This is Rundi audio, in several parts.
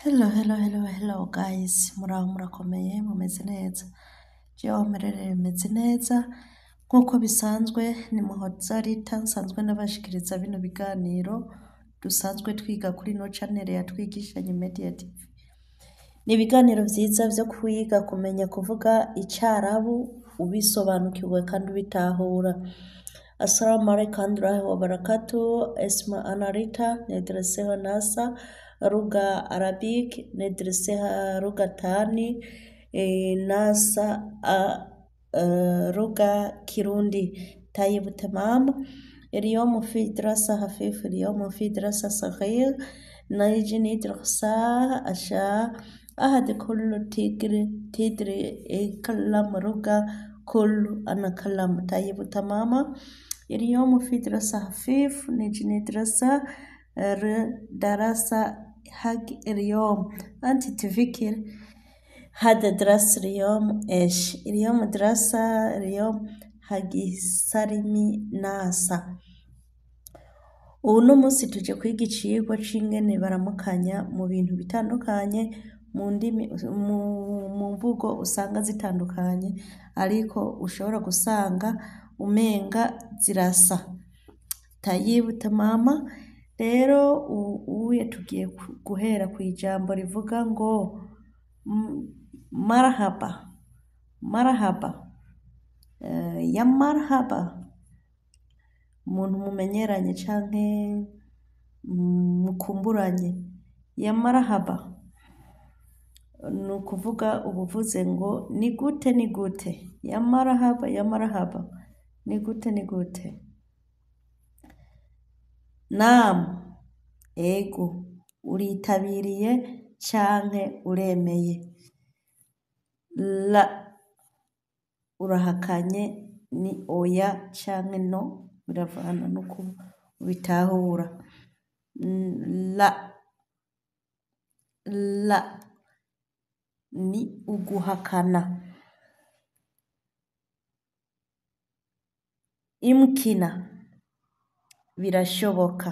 Hello guys, muraho murakomeye mumeze neza. Jewe merere meze neza nkuko bisanzwe ni Muhoza Rita nsanzwe nabashikiriza bino biganiro dusanzwe twiga kuri no channel ya Twigishanye Media TV. Ni ibiganiro vyiza vyo kwiga kumenya kuvuga Icarabu ubisobanukiwe kandi ubitahura. Assalamu alaikum wa barakatuh. Esma Anarita nedreseho nasa Ruga Arabic nedreseha Ruga Tani nasa Ruga Kirundi طيب تمام. اليوم في دراسة خفيفة، اليوم في دراسة صغير نيجي ندرس أشياء أحد كل تدري كلام رقة كل أنا كلام طيب تماما. اليوم في دراسة خفيف نيجي ندرس دراسة حق اليوم. أنت تفكر هذا درس اليوم إيش؟ اليوم دراسة اليوم حق سالمي ناسا. Uno munsi tuje kwiga icigwa c'ingene baramukanya mu bintu bitandukanye mu ndimi mu mvugo usanga zitandukanye ariko ushobora gusanga umenga zirasa. Tayibu tamama. Rero uye tugiye guhera ku ijambo rivuga ngo marhaba. Marhaba. Ya marhaba umuntu mumenyeranye canke mukumburanye. Ya marhaba nukuvuga ubuvuze ngo ni gute ni gute. Ya marhaba ya marhaba ni gute ni gute. Naam ego uritabiriye canke uremeye. La urahakanye ni oya canke no biravana nuko bitahura. La ni uguhakana. Imkina birashoboka.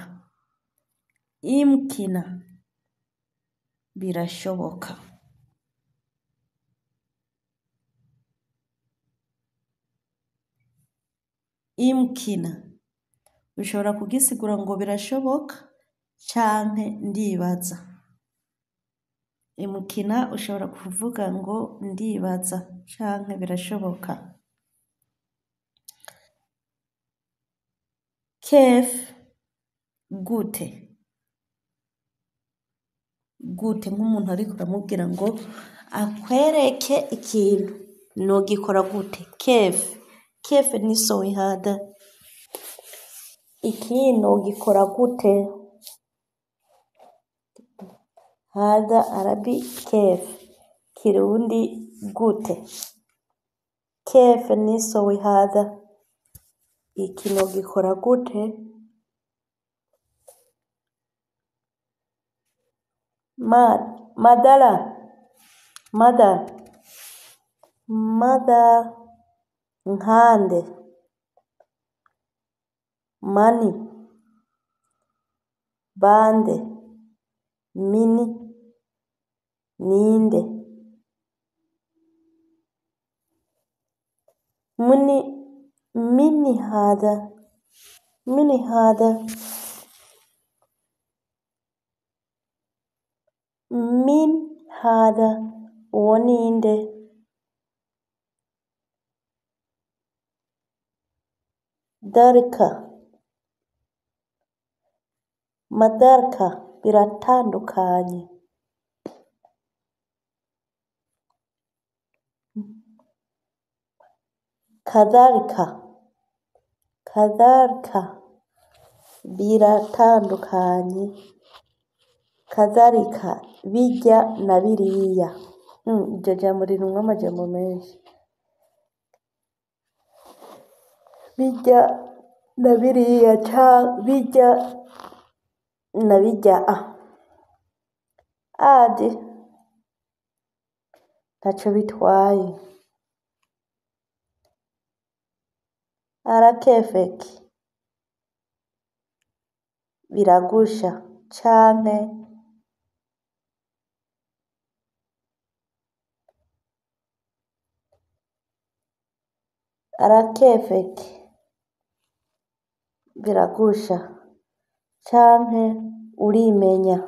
Imkina birashoboka. Imkina ushobora kugisigura ngo birashoboka canke ndibaza. Imkina ushobora kuvuga ngo ndibaza canke birashoboka. Kef gute. Gute nk'umuntu ariko aramubwira ngo akwereke ikintu nogikora gute. Kef ni sowi hada. Iki nogikora gute. Hada Arabi kef. Kirundi gute. Kef ni sowi hada. Iki nogikora gute. Madala. Nkande. Mani. Bande. Mini. Ninde. Mini hada. Mini hada. Min hada oninde. Darika. Madarka biratandukanye. Kadhalika biratandukanye. Kadhalika bijya na biriya. Iryo jambo ririmwo amajambo menshi. Bijya na biriya bijya na bijya adi ntaco bitwaye. Arakefeki biragusha canke arakefeke biragusha canke urimenya.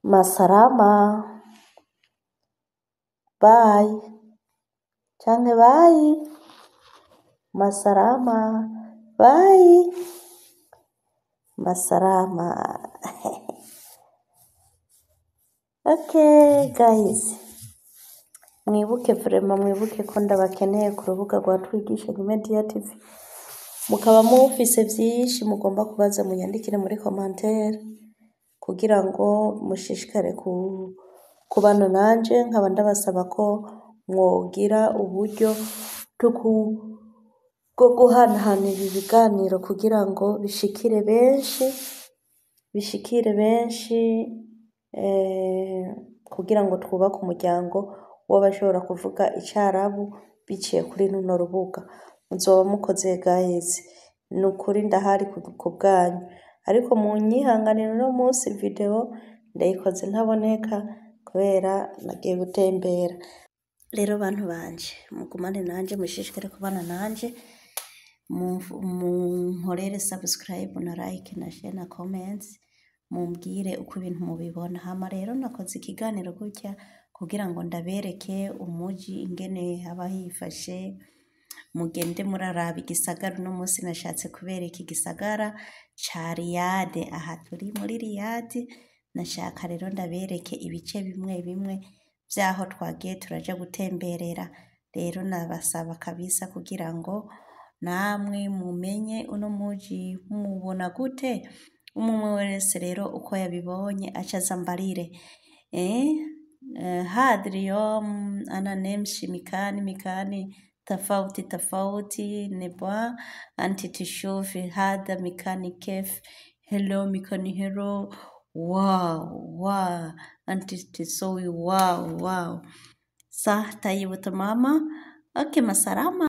Masalama, bye canke bye. Masalama, bye. Masalama. Okay guys, mwibuke ko ndabakeneye ku rubuga rwa Twigishe Media TV. Mukaba mufise vyinshi mugomba kubaza, munyandikire muri commentaire kugira ngo mushishikare kubana nanje. Nkaba ndabasaba ko mwogira uburyo bwo guhanahana ibi biganiro kugira ngo bishikire benshi, kugira ngo twubake umuryango w'abashobora kuvuga Icarabu biciye kuri runo rubuga. Muzoba mukoze guys, nukuri ndahari ku bwanyu, ariko munyihanganire no munsi video ndayikoze ntaboneka kubera nagiye gutembera. Rero bantu banje, mugumane nanje, mushishikare kubana nanje, munkorere subscribe na like na share na comments, mumbwire uko ibintu mubibona. Hama rero nakoze ikiganiro gutya kugira ngo ndabereke umuji ingene haba hifashe, mugende muraraba igisagara. No munsi nashatse kubereka igisagara ca Riyade. Aha turi muri Riyade, nashaka rero ndabereke ibice bimwe vyaho twagiye turaja gutemberera. Rero nabasaba kabisa kugira ngo namwe mumenye uno muji mubona gute. Umwe wese rero uko yabibonye acaza mbarire. Hadri yom ana nemshi mikani tofauti nebwa anti tishufi hada mikani kef hello mikani hero wow anti tisowi wow sa tayibuta mama. Okay, masalama.